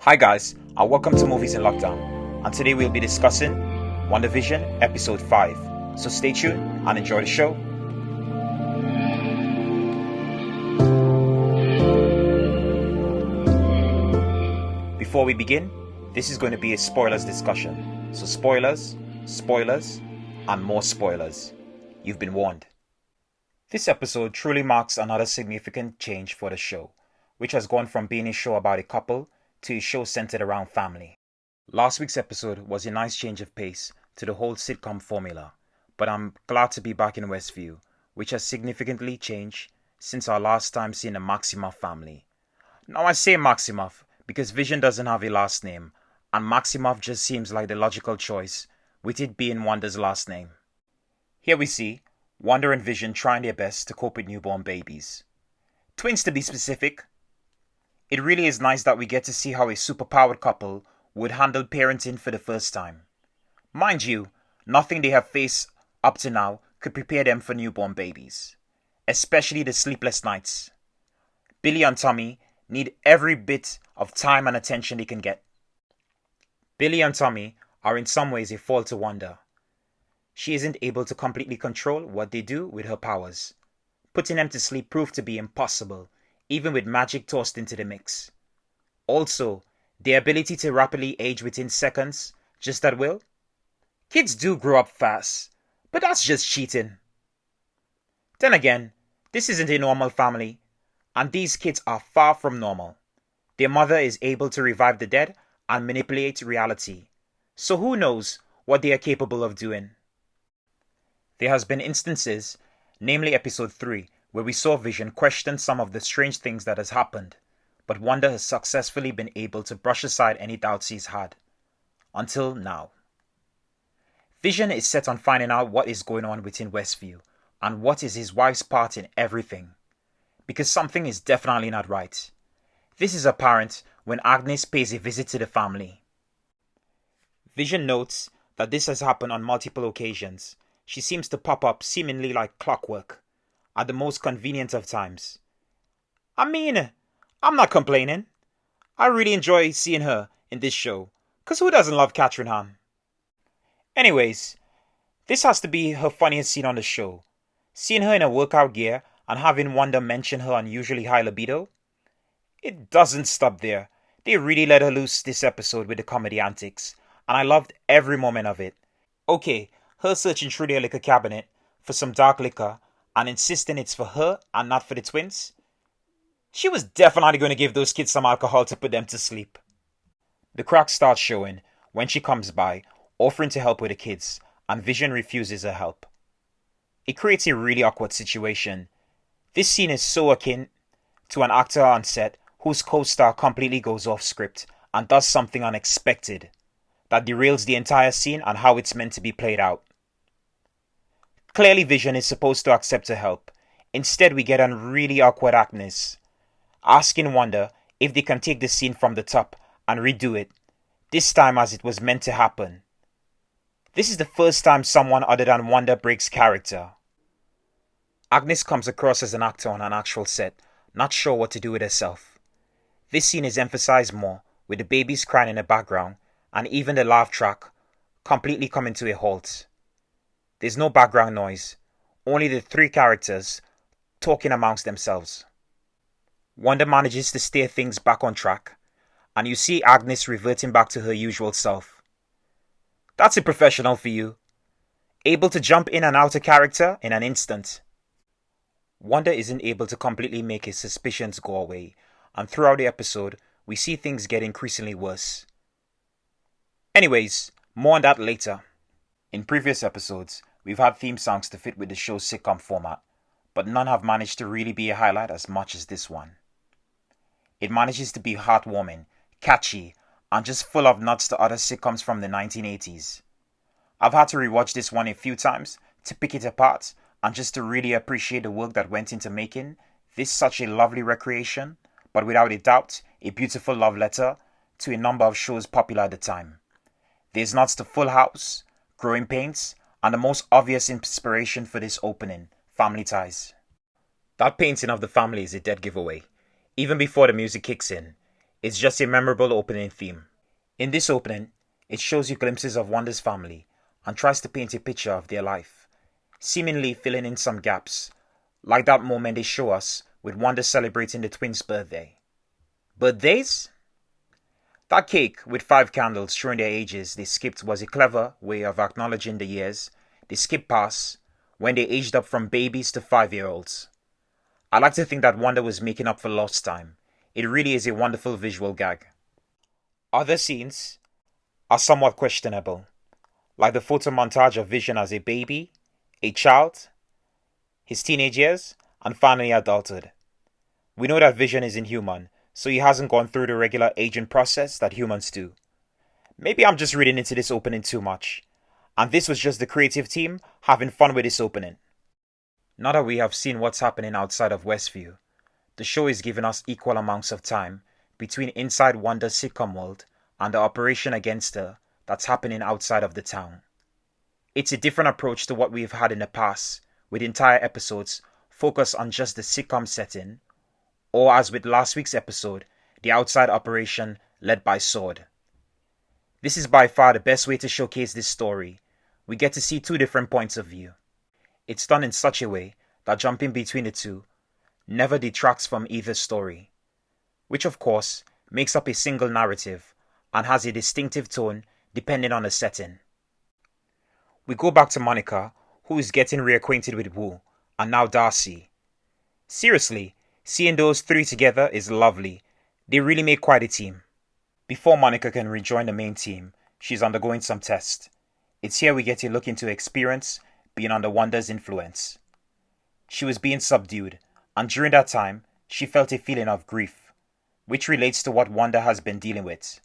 Hi guys, and welcome to Movies in Lockdown. And today we'll be discussing WandaVision Episode 5. So stay tuned and enjoy the show. Before we begin, this is going to be a spoilers discussion. So spoilers, and more spoilers. You've been warned. This episode truly marks another significant change for the show, which has gone from being a show about a couple to a show centered around family. Last week's episode was a nice change of pace to the whole sitcom formula, but I'm glad to be back in Westview, which has significantly changed since our last time seeing the Maximoff family. Now I say Maximoff because Vision doesn't have a last name, and Maximoff just seems like the logical choice, with it being Wanda's last name. Here we see Wanda and Vision trying their best to cope with newborn babies. Twins to be specific. It really is nice that we get to see how a superpowered couple would handle parenting for the first time. Mind you, nothing they have faced up to now could prepare them for newborn babies, especially the sleepless nights. Billy and Tommy need every bit of time and attention they can get. Billy and Tommy are in some ways a fault to Wanda. She isn't able to completely control what they do with her powers. Putting them to sleep proved to be impossible, even with magic tossed into the mix. Also, their ability to rapidly age within seconds, just at will. Kids do grow up fast, but that's just cheating. Then again, this isn't a normal family, and these kids are far from normal. Their mother is able to revive the dead and manipulate reality, so who knows what they are capable of doing. There has been instances, namely episode 3, where we saw Vision question some of the strange things that has happened, but Wanda has successfully been able to brush aside any doubts he's had. Until now. Vision is set on finding out what is going on within Westview, and what is his wife's part in everything. Because something is definitely not right. This is apparent when Agnes pays a visit to the family. Vision notes that this has happened on multiple occasions. She seems to pop up seemingly like clockwork, at the most convenient of times. I mean, I'm not complaining. I really enjoy seeing her in this show, cause who doesn't love Catherine Hahn? Anyways, this has to be her funniest scene on the show. Seeing her in a workout gear and having Wanda mention her unusually high libido. It doesn't stop there. They really let her loose this episode with the comedy antics, and I loved every moment of it. Okay, her searching through their liquor cabinet for some dark liquor and insisting it's for her and not for the twins. She was definitely going to give those kids some alcohol to put them to sleep. The crack starts showing when she comes by, offering to help with the kids, and Vision refuses her help. It creates a really awkward situation. This scene is so akin to an actor on set whose co-star completely goes off script and does something unexpected that derails the entire scene and how it's meant to be played out. Clearly Vision is supposed to accept her help. Instead we get a really awkward Agnes asking Wanda if they can take the scene from the top and redo it, this time as it was meant to happen. This is the first time someone other than Wanda breaks character. Agnes comes across as an actor on an actual set, not sure what to do with herself. This scene is emphasized more, with the babies crying in the background, and even the laugh track completely coming to a halt. There's no background noise, only the three characters talking amongst themselves. Wanda manages to steer things back on track, and you see Agnes reverting back to her usual self. That's a professional for you. Able to jump in and out of character in an instant. Wanda isn't able to completely make his suspicions go away, and throughout the episode, we see things get increasingly worse. Anyways, more on that later. In previous episodes, we've had theme songs to fit with the show's sitcom format, but none have managed to really be a highlight as much as this one. It manages to be heartwarming, catchy, and just full of nods to other sitcoms from the 1980s. I've had to rewatch this one a few times to pick it apart and just to really appreciate the work that went into making this such a lovely recreation, but without a doubt, a beautiful love letter to a number of shows popular at the time. There's nods to Full House, Growing Pains, and the most obvious inspiration for this opening, Family Ties. That painting of the family is a dead giveaway. Even before the music kicks in, It's just a memorable opening theme. In this opening, it shows you glimpses of Wanda's family and tries to paint a picture of their life, seemingly filling in some gaps, like that moment they show us with Wanda celebrating the twins' birthday. Birthdays? That cake with 5 candles showing their ages they skipped was a clever way of acknowledging the years they skipped past when they aged up from babies to 5-year-olds. I like to think that Wanda was making up for lost time. It really is a wonderful visual gag. Other scenes are somewhat questionable, like the photo montage of Vision as a baby, a child, his teenage years, and finally adulthood. We know that Vision is inhuman, so he hasn't gone through the regular aging process that humans do. Maybe I'm just reading into this opening too much, and this was just the creative team having fun with this opening. Now that we have seen what's happening outside of Westview, the show is giving us equal amounts of time between inside Wanda's sitcom world and the operation against her that's happening outside of the town. It's a different approach to what we've had in the past, with entire episodes focused on just the sitcom setting, or as with last week's episode, the outside operation led by Sword. This is by far the best way to showcase this story. We get to see two different points of view. It's done in such a way that jumping between the two never detracts from either story, which of course makes up a single narrative and has a distinctive tone depending on the setting. We go back to Monica, who is getting reacquainted with Wu, and now Darcy. Seriously, seeing those three together is lovely. They really make quite a team. Before Monica can rejoin the main team, she's undergoing some tests. It's here we get a look into her experience being under Wanda's influence. She was being subdued, and during that time, she felt a feeling of grief, which relates to what Wanda has been dealing with.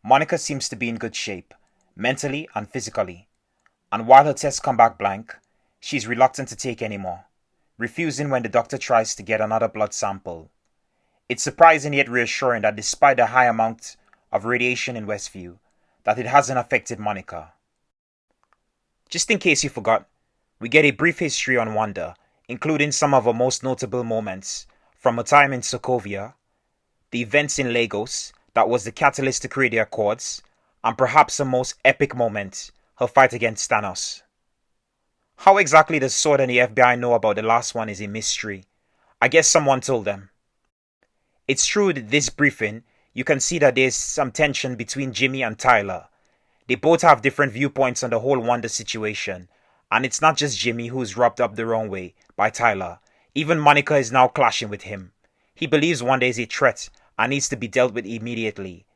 Monica seems to be in good shape, mentally and physically, and while her tests come back blank, she's reluctant to take any more, refusing when the doctor tries to get another blood sample. It's surprising yet reassuring that despite the high amount of radiation in Westview, that it hasn't affected Monica. Just in case you forgot, we get a brief history on Wanda, including some of her most notable moments, from her time in Sokovia, the events in Lagos that was the catalyst to create the Accords, and perhaps her most epic moment, her fight against Thanos. How exactly does Sword and the FBI know about the last one is a mystery. I guess someone told them. It's true that this briefing, you can see that there's some tension between Jimmy and Tyler. They both have different viewpoints on the whole Wanda situation, and it's not just Jimmy who's rubbed up the wrong way by Tyler. Even Monica is now clashing with him. He believes Wanda is a threat and needs to be dealt with immediately.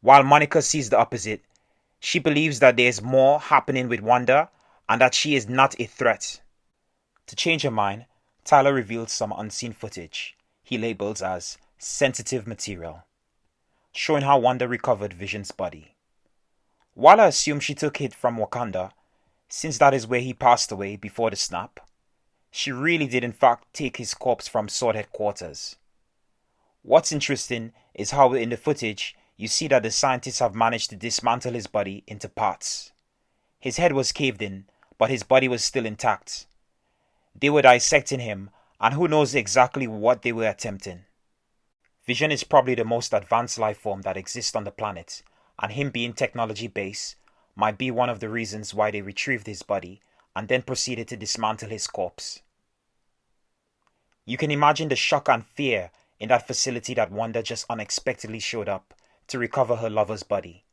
While Monica sees the opposite, she believes that there's more happening with Wanda and that she is not a threat. To change her mind, Tyler reveals some unseen footage he labels as sensitive material, showing how Wanda recovered Vision's body. While I assume she took it from Wakanda, since that is where he passed away before the snap, she really did in fact take his corpse from Sword headquarters. What's interesting is how in the footage you see that the scientists have managed to dismantle his body into parts. His head was caved in, but his body was still intact. They were dissecting him, and who knows exactly what they were attempting. Vision is probably the most advanced life form that exists on the planet, and him being technology-based might be one of the reasons why they retrieved his body and then proceeded to dismantle his corpse. You can imagine the shock and fear in that facility that Wanda just unexpectedly showed up to recover her lover's body.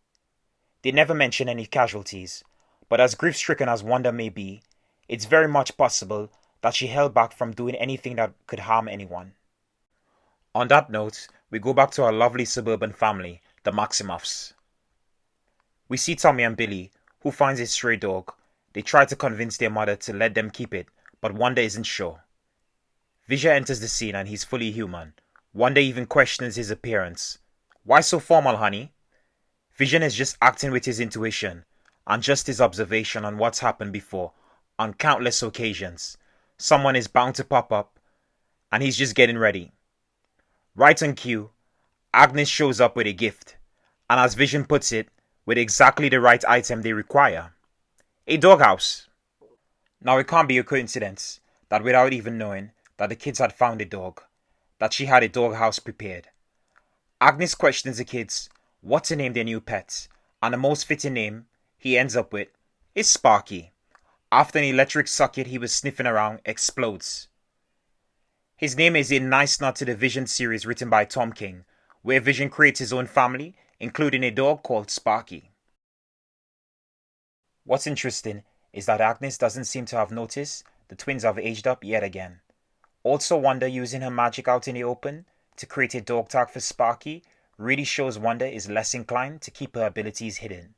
They never mention any casualties, but as grief-stricken as Wanda may be, it's very much possible that she held back from doing anything that could harm anyone. On that note, we go back to our lovely suburban family, the Maximoffs. We see Tommy and Billy, who finds a stray dog. They try to convince their mother to let them keep it, but Wanda isn't sure. Vision enters the scene and he's fully human. Wanda even questions his appearance. Why so formal, honey? Vision is just acting with his intuition and just his observation on what's happened before on countless occasions. Someone is bound to pop up and he's just getting ready. Right on cue, Agnes shows up with a gift, and as Vision puts it, with exactly the right item they require. A doghouse. Now it can't be a coincidence that without even knowing that the kids had found a dog, that she had a doghouse prepared. Agnes questions the kids what to name their new pet, and the most fitting name he ends up with is Sparky. After an electric socket he was sniffing around explodes. His name is a nice nod to the Vision series written by Tom King, where Vision creates his own family, including a dog called Sparky. What's interesting is that Agnes doesn't seem to have noticed the twins have aged up yet again. Also, Wanda using her magic out in the open to create a dog tag for Sparky really shows Wanda is less inclined to keep her abilities hidden.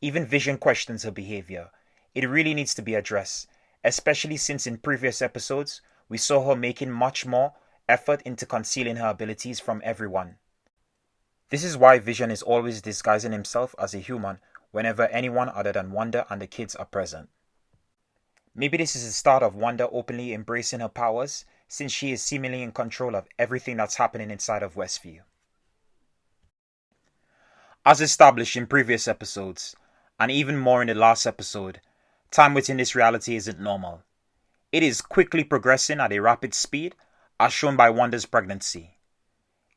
Even Vision questions her behavior. It really needs to be addressed, especially since in previous episodes we saw her making much more effort into concealing her abilities from everyone. This is why Vision is always disguising himself as a human whenever anyone other than Wanda and the kids are present. Maybe this is the start of Wanda openly embracing her powers, since she is seemingly in control of everything that's happening inside of Westview. As established in previous episodes, and even more in the last episode, time within this reality isn't normal. It is quickly progressing at a rapid speed, as shown by Wanda's pregnancy.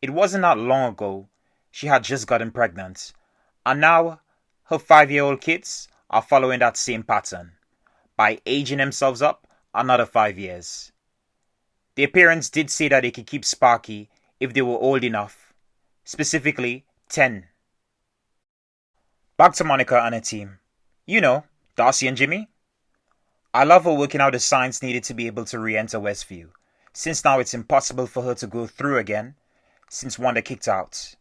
It wasn't that long ago she had just gotten pregnant, and now her 5-year-old kids are following that same pattern by aging themselves up another 5 years. Their parents did say that they could keep Sparky if they were old enough, specifically 10. Back to Monica and her team. You know, Darcy and Jimmy. I love her working out the signs needed to be able to re-enter Westview, since now it's impossible for her to go through again since Wanda kicked out.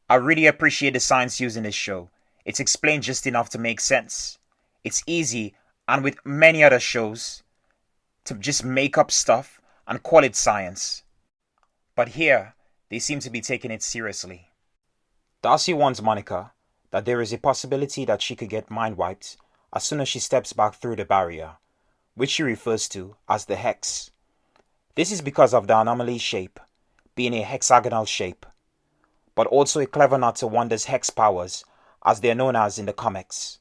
I really appreciate the science used in this show. It's explained just enough to make sense. It's easy, and with many other shows, to just make up stuff and call it science. But here, they seem to be taking it seriously. Darcy warns Monica that there is a possibility that she could get mind wiped as soon as she steps back through the barrier, which she refers to as the hex. This is because of the anomaly shape being a hexagonal shape, but also a clever nod to Wanda's hex powers, as they are known as in the comics.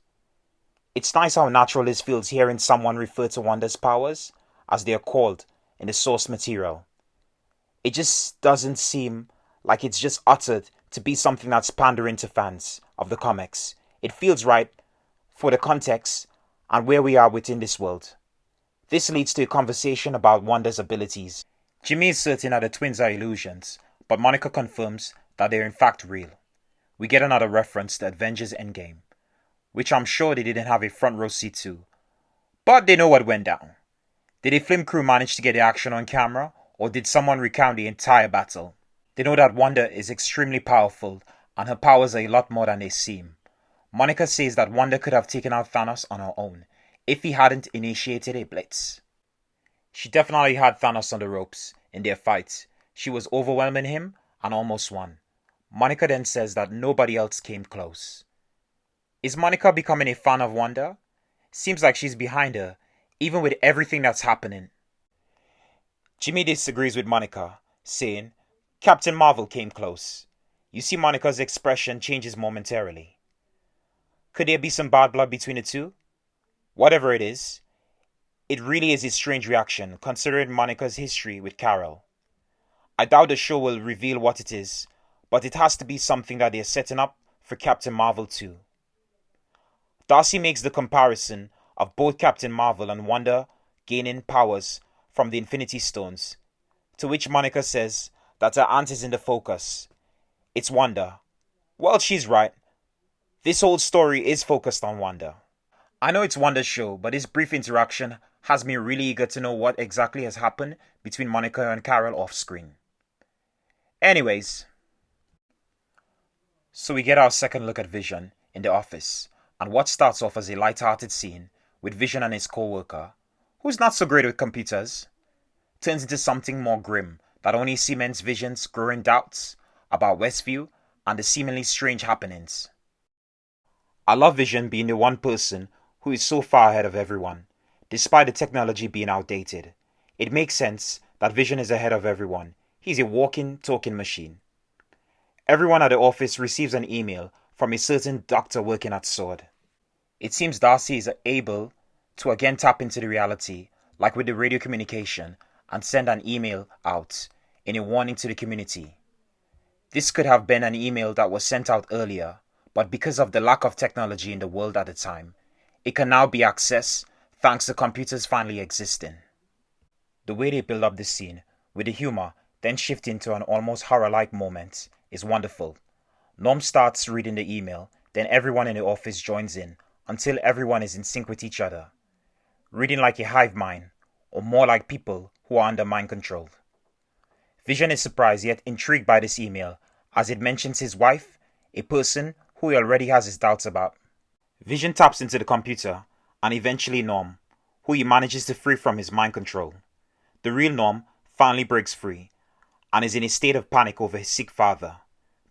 It's nice how natural this feels hearing someone refer to Wanda's powers as they are called in the source material. It just doesn't seem like it's just uttered to be something that's pandering to fans of the comics. It feels right for the context and where we are within this world. This leads to a conversation about Wanda's abilities. Jimmy is certain that the twins are illusions, but Monica confirms that they're in fact real. We get another reference to Avengers Endgame, which I'm sure they didn't have a front row seat to. But they know what went down. Did a film crew manage to get the action on camera, or did someone recount the entire battle? They know that Wanda is extremely powerful, and her powers are a lot more than they seem. Monica says that Wanda could have taken out Thanos on her own, if he hadn't initiated a blitz. She definitely had Thanos on the ropes in their fight. She was overwhelming him and almost won. Monica then says that nobody else came close. Is Monica becoming a fan of Wanda? Seems like she's behind her, even with everything that's happening. Jimmy disagrees with Monica, saying, Captain Marvel came close. You see Monica's expression changes momentarily. Could there be some bad blood between the two? Whatever it is, it really is a strange reaction considering Monica's history with Carol. I doubt the show will reveal what it is, but it has to be something that they're setting up for Captain Marvel too. Darcy makes the comparison of both Captain Marvel and Wanda gaining powers from the Infinity Stones, to which Monica says that her aunt is in the focus. It's Wanda. Well, she's right. This whole story is focused on Wanda. I know it's Wanda's show, but this brief interaction has me really eager to know what exactly has happened between Monica and Carol off screen. Anyways, so we get our second look at Vision in the office, and what starts off as a light-hearted scene with Vision and his co-worker, who's not so great with computers, turns into something more grim that only cements Vision's growing doubts about Westview and the seemingly strange happenings. I love Vision being the one person who is so far ahead of everyone, despite the technology being outdated. It makes sense that Vision is ahead of everyone. He's a walking, talking machine. Everyone at the office receives an email from a certain doctor working at Sword. It seems Darcy is able to again tap into the reality, like with the radio communication, and send an email out in a warning to the community. This could have been an email that was sent out earlier, but because of the lack of technology in the world at the time, it can now be accessed thanks to computers finally existing. The way they build up this scene, with the humor then shifting to an almost horror-like moment, is wonderful. Norm starts reading the email, then everyone in the office joins in until everyone is in sync with each other, reading like a hive mind, or more like people who are under mind control. Vision is surprised yet intrigued by this email, as it mentions his wife, a person who he already has his doubts about. Vision taps into the computer, and eventually Norm, who he manages to free from his mind control. The real Norm finally breaks free, and is in a state of panic over his sick father,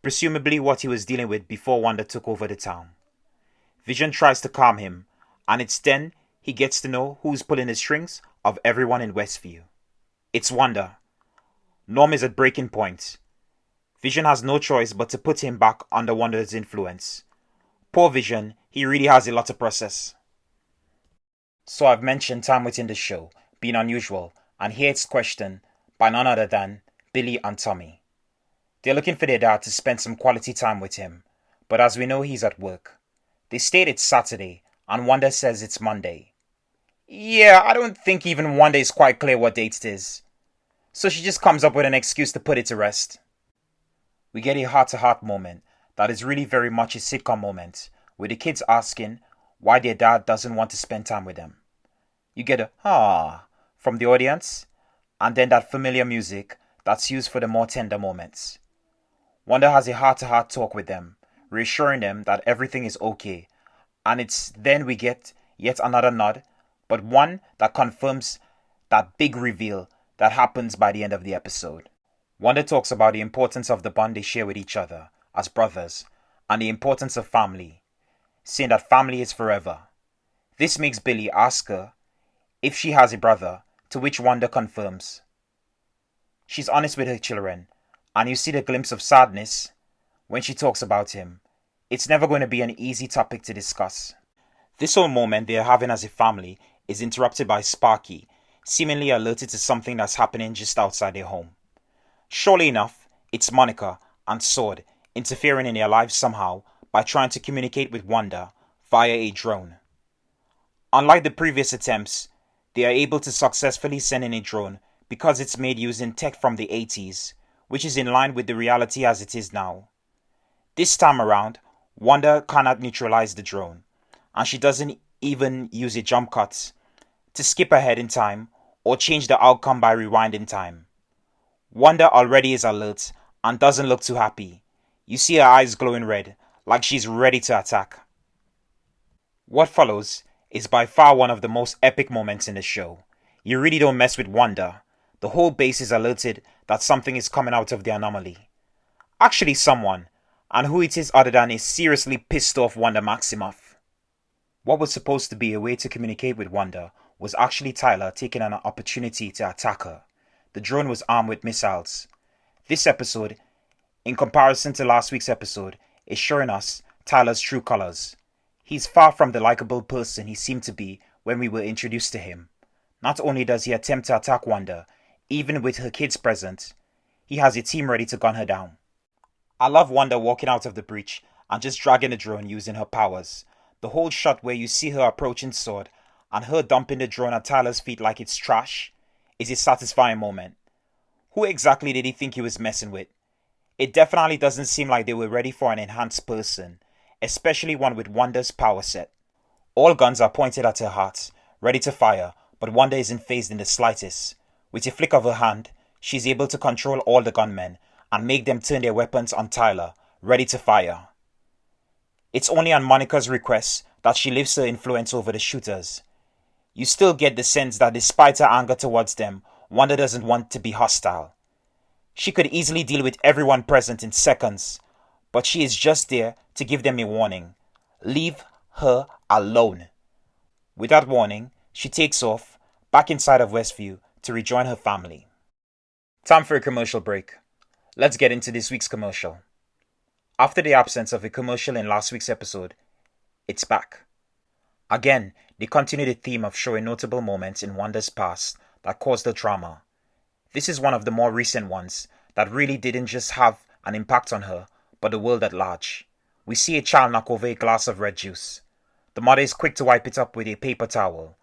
presumably what he was dealing with before Wanda took over the town. Vision tries to calm him, and it's then he gets to know who's pulling the strings of everyone in Westview. It's Wanda. Norm is at breaking point. Vision has no choice but to put him back under Wanda's influence. Poor Vision, he really has a lot to process. So I've mentioned time within the show being unusual, and here it's questioned by none other than Billy and Tommy. They're looking for their dad to spend some quality time with him, but as we know he's at work. They state it's Saturday, and Wanda says it's Monday. Yeah, I don't think even Wanda is quite clear what date it is. So she just comes up with an excuse to put it to rest. We get a heart-to-heart moment that is really very much a sitcom moment, with the kids asking why their dad doesn't want to spend time with them. You get a "ah" from the audience, and then that familiar music that's used for the more tender moments. Wanda has a heart-to-heart talk with them, reassuring them that everything is okay, and it's then we get yet another nod, but one that confirms that big reveal that happens by the end of the episode. Wanda talks about the importance of the bond they share with each other as brothers, and the importance of family, saying that family is forever. This makes Billy ask her if she has a brother, to which Wanda confirms. She's honest with her children, and you see the glimpse of sadness when she talks about him. It's never going to be an easy topic to discuss. This whole moment they are having as a family is interrupted by Sparky, seemingly alerted to something that's happening just outside their home. Surely enough, it's Monica and Sword interfering in their lives somehow by trying to communicate with Wanda via a drone. Unlike the previous attempts, they are able to successfully send in a drone because it's made using tech from the 80s, which is in line with the reality as it is now. This time around, Wanda cannot neutralize the drone, and she doesn't even use a jump cut to skip ahead in time or change the outcome by rewinding time. Wanda already is alert and doesn't look too happy. You see her eyes glowing red, like she's ready to attack. What follows is by far one of the most epic moments in the show. You really don't mess with Wanda. The whole base is alerted that something is coming out of the anomaly. Actually someone, and who it is other than a seriously pissed off Wanda Maximoff. What was supposed to be a way to communicate with Wanda was actually Tyler taking an opportunity to attack her. The drone was armed with missiles. This episode, in comparison to last week's episode, is showing us Tyler's true colors. He's far from the likable person he seemed to be when we were introduced to him. Not only does he attempt to attack Wanda, even with her kids present, he has a team ready to gun her down. I love Wanda walking out of the breach and just dragging the drone using her powers. The whole shot where you see her approaching Sword and her dumping the drone at Tyler's feet like it's trash is a satisfying moment. Who exactly did he think he was messing with? It definitely doesn't seem like they were ready for an enhanced person, especially one with Wanda's power set. All guns are pointed at her heart, ready to fire, but Wanda isn't fazed in the slightest. With a flick of her hand, she's able to control all the gunmen and make them turn their weapons on Tyler, ready to fire. It's only on Monica's request that she lifts her influence over the shooters. You still get the sense that despite her anger towards them, Wanda doesn't want to be hostile. She could easily deal with everyone present in seconds, but she is just there to give them a warning. Leave her alone. With that warning, she takes off, back inside of Westview, to rejoin her family. Time for a commercial break. Let's get into this week's commercial. After the absence of a commercial in last week's episode, it's back. Again, they continue the theme of showing notable moments in Wanda's past that caused her trauma. This is one of the more recent ones that really didn't just have an impact on her, but the world at large. We see a child knock over a glass of red juice. The mother is quick to wipe it up with a paper towel,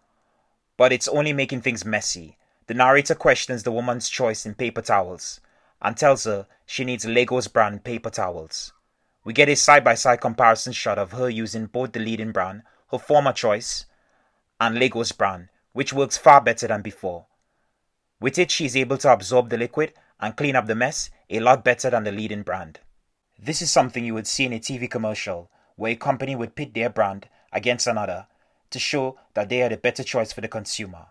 but it's only making things messy. The narrator questions the woman's choice in paper towels and tells her she needs Lego's brand paper towels. We get a side-by-side comparison shot of her using both the leading brand, her former choice, and Lego's brand, which works far better than before. With it, she's able to absorb the liquid and clean up the mess a lot better than the leading brand. This is something you would see in a TV commercial, where a company would pit their brand against another to show that they are the better choice for the consumer.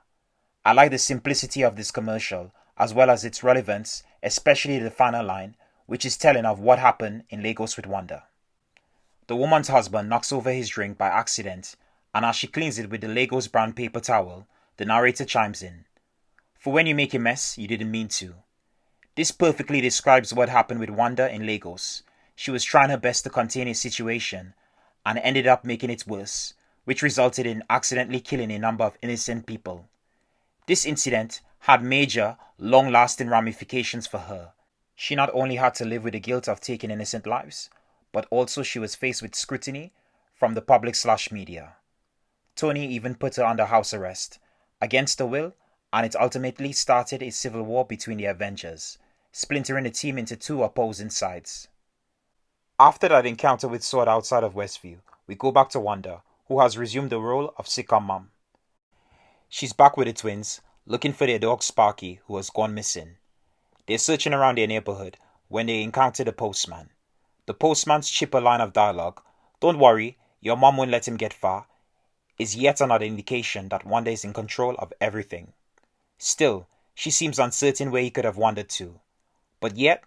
I like the simplicity of this commercial, as well as its relevance, especially the final line, which is telling of what happened in Lagos with Wanda. The woman's husband knocks over his drink by accident, and as she cleans it with the Lagos brand paper towel, the narrator chimes in. For when you make a mess, you didn't mean to. This perfectly describes what happened with Wanda in Lagos. She was trying her best to contain a situation and ended up making it worse, which resulted in accidentally killing a number of innocent people. This incident had major, long-lasting ramifications for her. She not only had to live with the guilt of taking innocent lives, but also she was faced with scrutiny from the public/media. Tony even put her under house arrest, against her will, and it ultimately started a civil war between the Avengers, splintering the team into two opposing sides. After that encounter with Sword outside of Westview, we go back to Wanda, who has resumed the role of sitcom mom. She's back with the twins, looking for their dog Sparky, who has gone missing. They're searching around their neighborhood when they encounter the postman. The postman's chipper line of dialogue, "Don't worry, your mom won't let him get far," is yet another indication that Wanda is in control of everything. Still, she seems uncertain where he could have wandered to. But yet,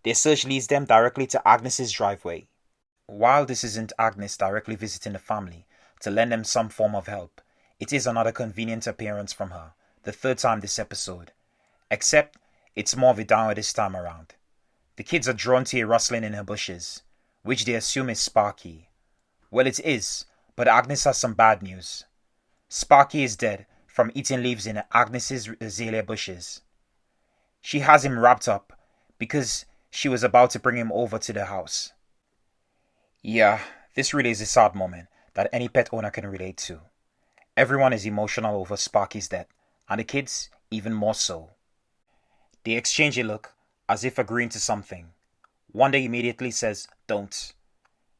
their search leads them directly to Agnes's driveway. While this isn't Agnes directly visiting the family to lend them some form of help, it is another convenient appearance from her, the third time this episode. Except, it's more of a downer this time around. The kids are drawn to a rustling in her bushes, which they assume is Sparky. Well, it is, but Agnes has some bad news. Sparky is dead from eating leaves in Agnes's azalea bushes. She has him wrapped up because she was about to bring him over to the house. Yeah, this really is a sad moment that any pet owner can relate to. Everyone is emotional over Sparky's death, and the kids even more so. They exchange a look, as if agreeing to something. Wanda immediately says, "Don't."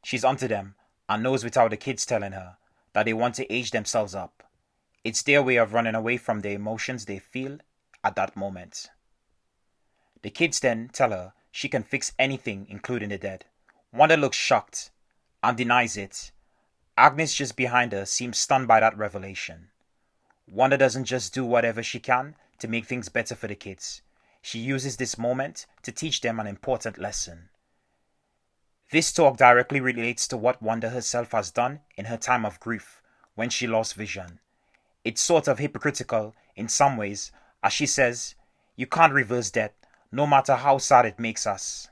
She's onto them, and knows without the kids telling her that they want to age themselves up. It's their way of running away from the emotions they feel at that moment. The kids then tell her she can fix anything, including the dead. Wanda looks shocked and denies it. Agnes, just behind her, seems stunned by that revelation. Wanda doesn't just do whatever she can to make things better for the kids. She uses this moment to teach them an important lesson. This talk directly relates to what Wanda herself has done in her time of grief when she lost Vision. It's sort of hypocritical in some ways, as she says, "You can't reverse death, no matter how sad it makes us.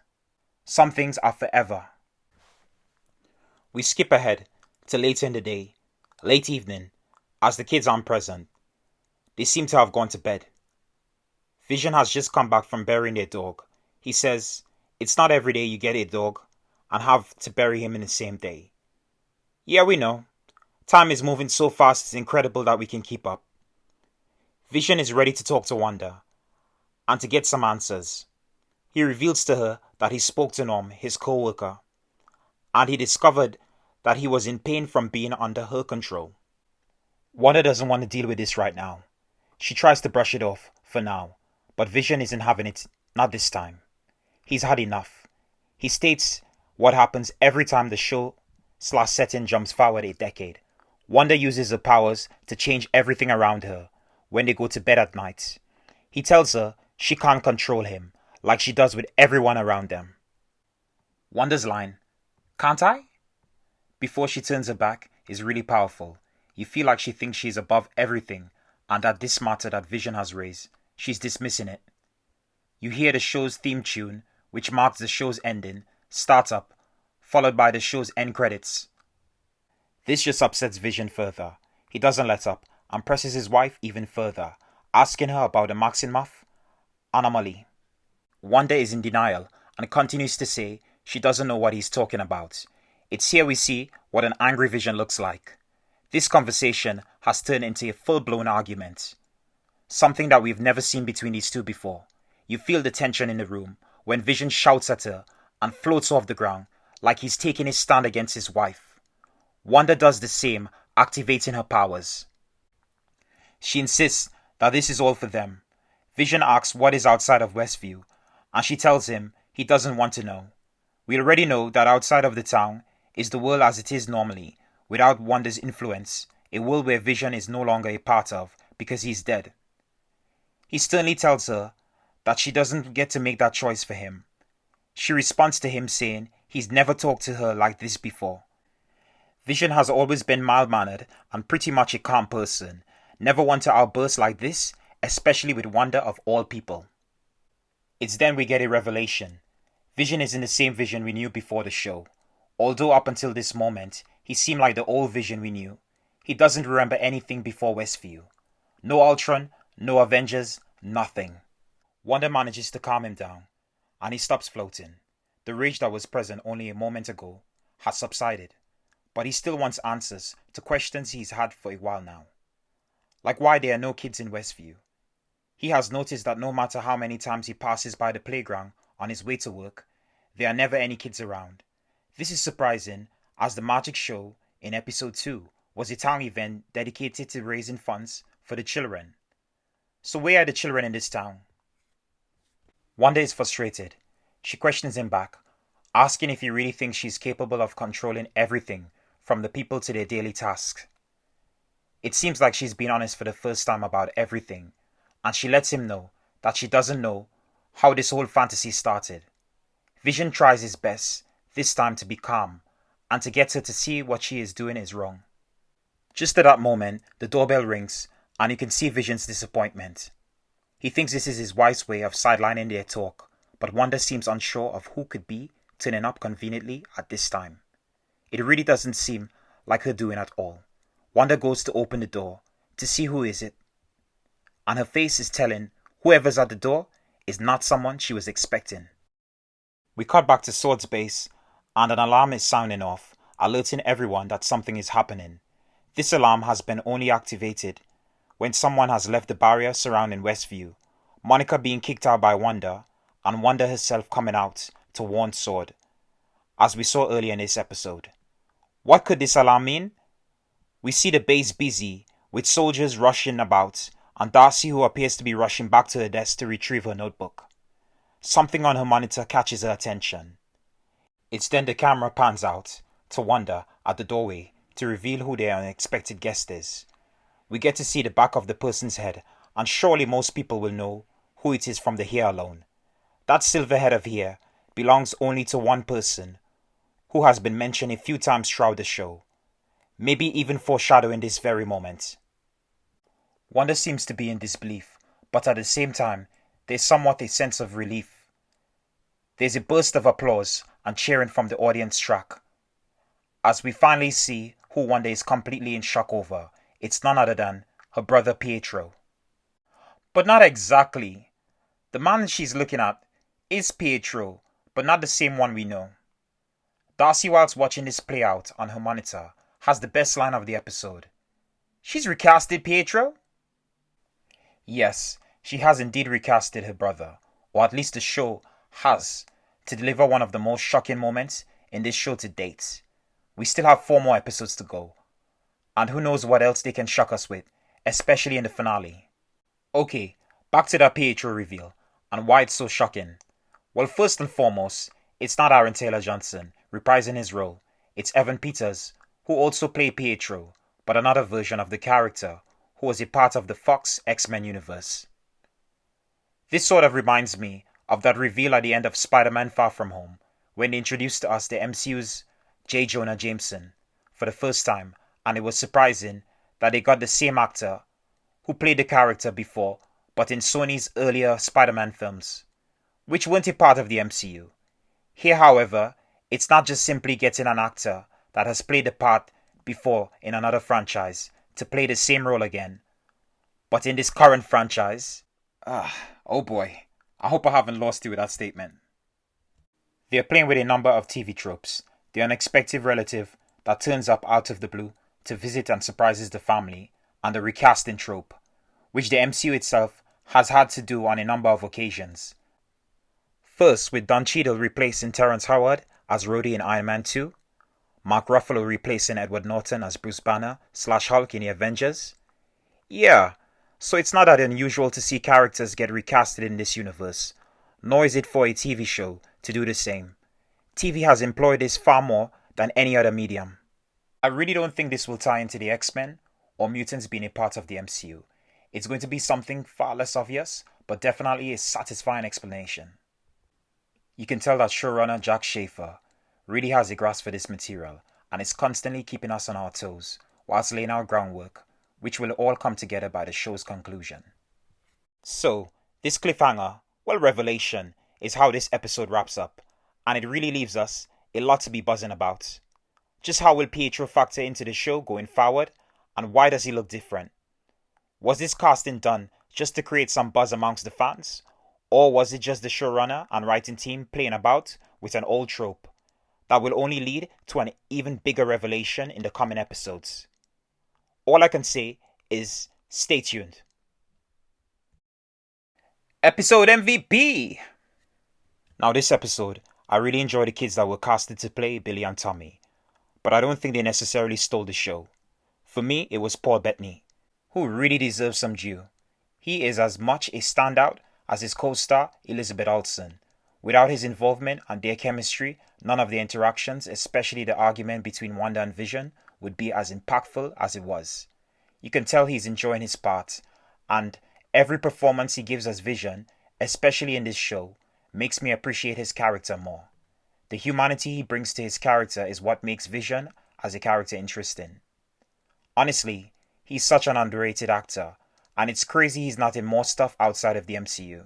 Some things are forever." We skip ahead to later in the day, late evening, as the kids aren't present. They seem to have gone to bed. Vision has just come back from burying their dog. He says, "It's not every day you get a dog and have to bury him in the same day." Yeah, we know. Time is moving so fast, it's incredible that we can keep up. Vision is ready to talk to Wanda and to get some answers. He reveals to her that he spoke to Norm, his co-worker, and he discovered that he was in pain from being under her control. Wanda doesn't want to deal with this right now. She tries to brush it off, for now, but Vision isn't having it, not this time. He's had enough. He states what happens every time the show/setting jumps forward a decade. Wanda uses her powers to change everything around her when they go to bed at night. He tells her she can't control him, like she does with everyone around them. Wanda's line, "Can't I?" before she turns her back is really powerful. You feel like she thinks she's above everything, and that this matter that Vision has raised, she's dismissing it. You hear the show's theme tune, which marks the show's ending, start up, followed by the show's end credits. This just upsets Vision further. He doesn't let up and presses his wife even further, asking her about the Maximoff anomaly. Wanda is in denial and continues to say she doesn't know what he's talking about. It's here we see what an angry Vision looks like. This conversation has turned into a full-blown argument. Something that we've never seen between these two before. You feel the tension in the room when Vision shouts at her and floats off the ground like he's taking his stand against his wife. Wanda does the same, activating her powers. She insists that this is all for them. Vision asks what is outside of Westview, and she tells him he doesn't want to know. We already know that outside of the town is the world as it is normally, without Wanda's influence, a world where Vision is no longer a part of because he's dead. He sternly tells her that she doesn't get to make that choice for him. She responds to him saying he's never talked to her like this before. Vision has always been mild-mannered and pretty much a calm person, never one to outburst like this, especially with Wanda of all people. It's then we get a revelation. Vision is in the same Vision we knew before the show. Although up until this moment, he seemed like the old Vision we knew. He doesn't remember anything before Westview. No Ultron, no Avengers, nothing. Wanda manages to calm him down, and he stops floating. The rage that was present only a moment ago has subsided, but he still wants answers to questions he's had for a while now. Like why there are no kids in Westview. He has noticed that no matter how many times he passes by the playground on his way to work, there are never any kids around. This is surprising, as the magic show in episode 2 was a town event dedicated to raising funds for the children. So where are the children in this town? Wanda is frustrated. She questions him back, asking if he really thinks she's capable of controlling everything from the people to their daily tasks. It seems like she's been honest for the first time about everything, and she lets him know that she doesn't know how this whole fantasy started. Vision tries his best, this time to be calm, and to get her to see what she is doing is wrong. Just at that moment, the doorbell rings, and you can see Vision's disappointment. He thinks this is his wife's way of sidelining their talk, but Wanda seems unsure of who could be turning up conveniently at this time. It really doesn't seem like her doing at all. Wanda goes to open the door to see who is it, and her face is telling whoever's at the door is not someone she was expecting. We cut back to Sword's base, and an alarm is sounding off, alerting everyone that something is happening. This alarm has been only activated when someone has left the barrier surrounding Westview, Monica being kicked out by Wanda, and Wanda herself coming out to warn Sword, as we saw earlier in this episode. What could this alarm mean? We see the base busy, with soldiers rushing about, and Darcy who appears to be rushing back to her desk to retrieve her notebook. Something on her monitor catches her attention. It's then the camera pans out to Wanda at the doorway to reveal who their unexpected guest is. We get to see the back of the person's head, and surely most people will know who it is from the hair alone. That silver head of hair belongs only to one person, who has been mentioned a few times throughout the show, maybe even foreshadowing this very moment. Wanda seems to be in disbelief, but at the same time, there's somewhat a sense of relief. There's a burst of applause and cheering from the audience track, as we finally see who Wanda is completely in shock over. It's none other than her brother Pietro. But not exactly. The man she's looking at is Pietro, but not the same one we know. Darcy, whilst watching this play out on her monitor, has the best line of the episode. She's recasted Pietro? Yes, she has indeed recasted her brother, or at least the show has, to deliver one of the most shocking moments in this show to date. We still have 4 more episodes to go, and who knows what else they can shock us with, especially in the finale. Okay, back to that Pietro reveal, and why it's so shocking. Well, first and foremost, it's not Aaron Taylor-Johnson reprising his role. It's Evan Peters, who also played Pietro, but another version of the character, who was a part of the Fox X-Men universe. This sort of reminds me of that reveal at the end of Spider-Man Far From Home, when they introduced to us the MCU's J. Jonah Jameson for the first time, and it was surprising that they got the same actor who played the character before, but in Sony's earlier Spider-Man films, which weren't a part of the MCU. Here, however, it's not just simply getting an actor that has played the part before in another franchise to play the same role again, but in this current franchise. Oh boy, I hope I haven't lost you with that statement. They're playing with a number of TV tropes. The unexpected relative that turns up out of the blue to visit and surprises the family, and the recasting trope, which the MCU itself has had to do on a number of occasions. First, with Don Cheadle replacing Terrence Howard as Rhodey in Iron Man 2, Mark Ruffalo replacing Edward Norton as Bruce Banner / Hulk in the Avengers. Yeah, so it's not that unusual to see characters get recasted in this universe, nor is it for a TV show to do the same. TV has employed this far more than any other medium. I really don't think this will tie into the X-Men or mutants being a part of the MCU. It's going to be something far less obvious, but definitely a satisfying explanation. You can tell that showrunner Jack Schaefer really has a grasp for this material and is constantly keeping us on our toes whilst laying our groundwork, which will all come together by the show's conclusion. So, this cliffhanger, revelation, is how this episode wraps up, and it really leaves us a lot to be buzzing about. Just how will Pietro factor into the show going forward, and why does he look different? Was this casting done just to create some buzz amongst the fans? Or was it just the showrunner and writing team playing about with an old trope that will only lead to an even bigger revelation in the coming episodes? All I can say is stay tuned. Episode MVP! Now this episode, I really enjoyed the kids that were casted to play Billy and Tommy, but I don't think they necessarily stole the show. For me, it was Paul Bettany, who really deserves some due. He is as much a standout as his co-star Elizabeth Olsen. Without his involvement and their chemistry, none of the interactions, especially the argument between Wanda and Vision, would be as impactful as it was. You can tell he's enjoying his part, and every performance he gives as Vision, especially in this show, makes me appreciate his character more. The humanity he brings to his character is what makes Vision as a character interesting. Honestly, he's such an underrated actor, and it's crazy he's not in more stuff outside of the MCU.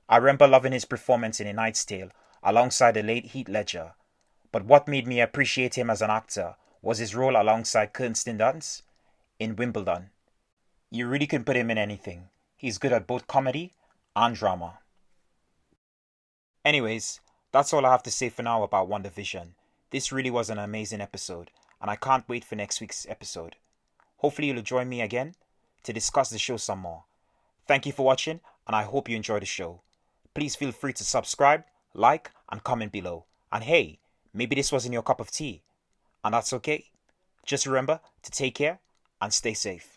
I remember loving his performance in A Knight's Tale alongside the late Heath Ledger, but what made me appreciate him as an actor was his role alongside Kirsten Dunst in Wimbledon. You really can put him in anything. He's good at both comedy and drama. Anyways, that's all I have to say for now about WandaVision. This really was an amazing episode, and I can't wait for next week's episode. Hopefully you'll join me again to discuss the show some more. Thank you for watching, and I hope you enjoy the show. Please feel free to subscribe, like, and comment below. And hey, maybe this wasn't your cup of tea, and that's okay. Just remember to take care and stay safe.